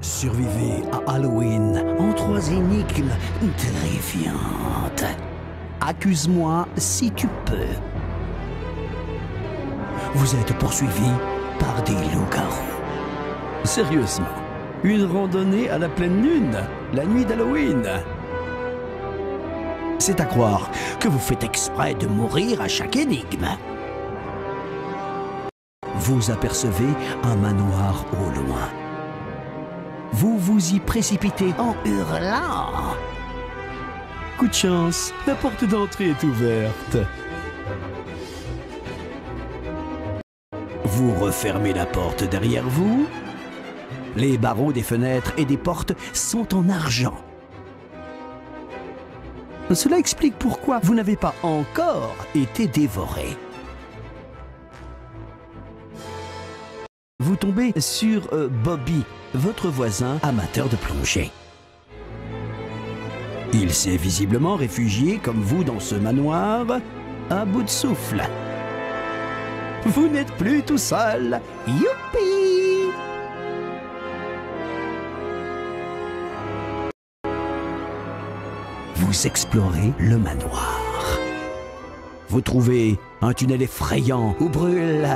Survivez à Halloween en 3 énigmes terrifiantes. Accuse-moi si tu peux. Vous êtes poursuivi par des loups-garous. Sérieusement, une randonnée à la pleine lune, la nuit d'Halloween. C'est à croire que vous faites exprès de mourir à chaque énigme. Vous apercevez un manoir au loin. Vous vous y précipitez en hurlant. Coup de chance, la porte d'entrée est ouverte. Vous refermez la porte derrière vous. Les barreaux des fenêtres et des portes sont en argent. Cela explique pourquoi vous n'avez pas encore été dévoré. Vous tombez sur Bobby, votre voisin amateur de plongée. Il s'est visiblement réfugié comme vous dans ce manoir, à bout de souffle. Vous n'êtes plus tout seul. Youpi! Vous explorez le manoir. Vous trouvez un tunnel effrayant où brûlent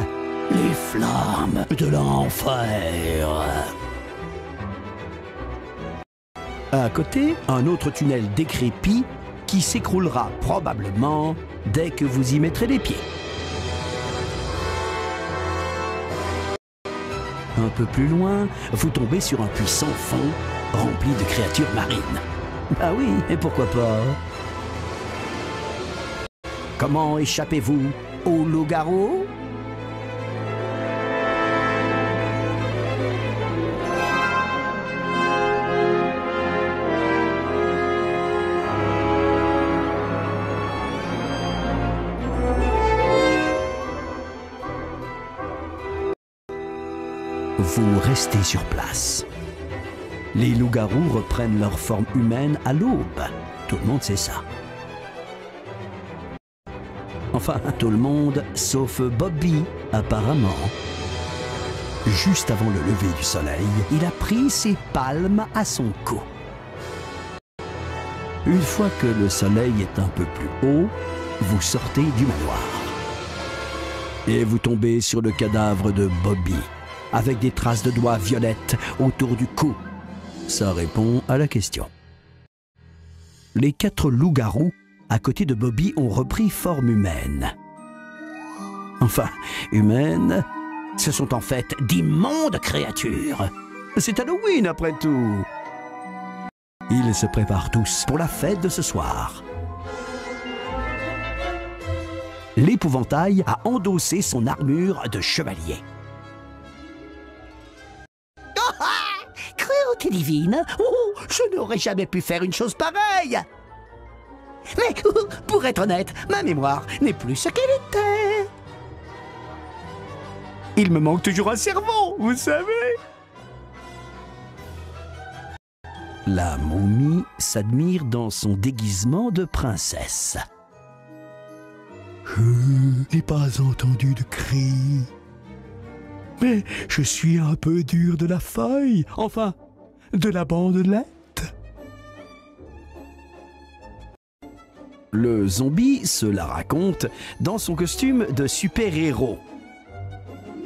les flammes de l'enfer. À côté, un autre tunnel décrépit qui s'écroulera probablement dès que vous y mettrez les pieds. Un peu plus loin, vous tombez sur un puits sans fond rempli de créatures marines. Ah oui, et pourquoi pas? Comment échappez-vous aux loups-garous? Vous restez sur place. Les loups-garous reprennent leur forme humaine à l'aube. Tout le monde sait ça. Enfin, tout le monde, sauf Bobby, apparemment. Juste avant le lever du soleil, il a pris ses palmes à son cou. Une fois que le soleil est un peu plus haut, vous sortez du manoir. Et vous tombez sur le cadavre de Bobby, avec des traces de doigts violettes autour du cou. Ça répond à la question. Les 4 loups-garous à côté de Bobby ont repris forme humaine. Enfin, humaine, ce sont en fait d'immondes créatures. C'est Halloween après tout. Ils se préparent tous pour la fête de ce soir. L'épouvantail a endossé son armure de chevalier. Cruauté divine! Oh, je n'aurais jamais pu faire une chose pareille! Mais, pour être honnête, ma mémoire n'est plus ce qu'elle était. Il me manque toujours un cerveau, vous savez. La momie s'admire dans son déguisement de princesse. Je n'ai pas entendu de cri. Mais je suis un peu dur de la feuille, enfin, de la bandelette. Le zombie se la raconte dans son costume de super-héros.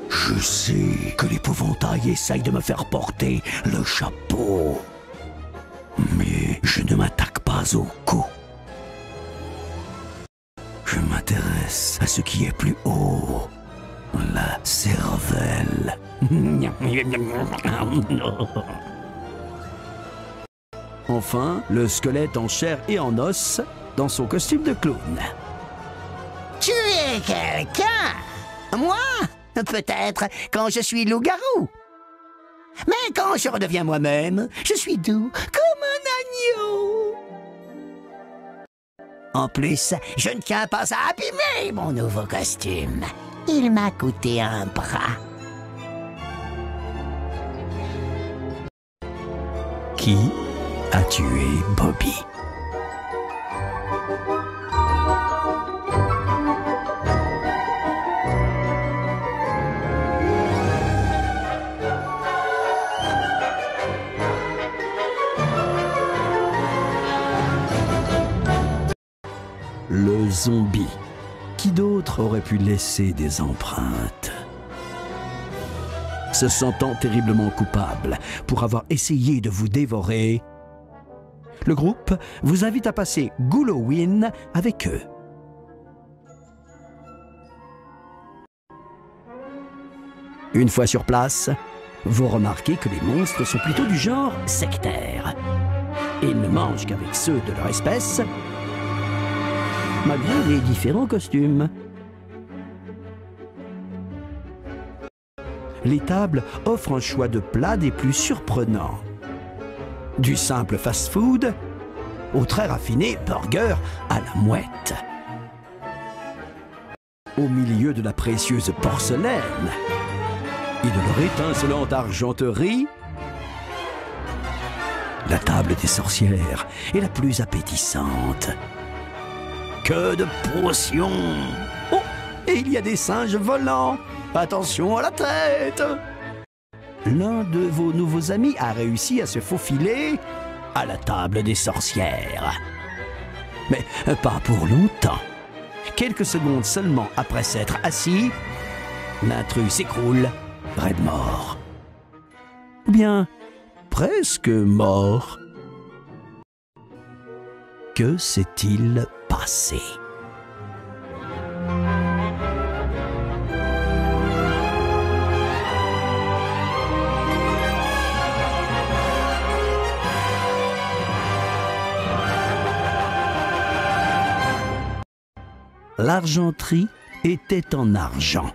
Je sais que l'épouvantail essaye de me faire porter le chapeau. Mais je ne m'attaque pas au cou. Je m'intéresse à ce qui est plus haut. La cervelle. Enfin, le squelette en chair et en os dans son costume de clown. Tu es quelqu'un? Moi? Peut-être quand je suis loup-garou. Mais quand je redeviens moi-même, je suis doux comme un agneau. En plus, je ne tiens pas à abîmer mon nouveau costume. Il m'a coûté un bras. Qui a tué Bobby? zombies. Qui d'autre aurait pu laisser des empreintes? Se sentant terriblement coupable pour avoir essayé de vous dévorer, le groupe vous invite à passer Halloween avec eux. Une fois sur place, vous remarquez que les monstres sont plutôt du genre sectaire. Ils ne mangent qu'avec ceux de leur espèce, malgré les différents costumes. Les tables offrent un choix de plats des plus surprenants. Du simple fast-food au très raffiné burger à la mouette. Au milieu de la précieuse porcelaine et de leur étincelante argenterie, la table des sorcières est la plus appétissante. Que de potions! Oh, et il y a des singes volants! Attention à la tête! L'un de vos nouveaux amis a réussi à se faufiler à la table des sorcières. Mais pas pour longtemps. Quelques secondes seulement après s'être assis, l'intrus s'écroule, raide mort. Ou bien, presque mort. Que s'est-il passé? L'argenterie était en argent.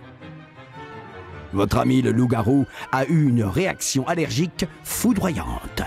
Votre ami le loup-garou a eu une réaction allergique foudroyante.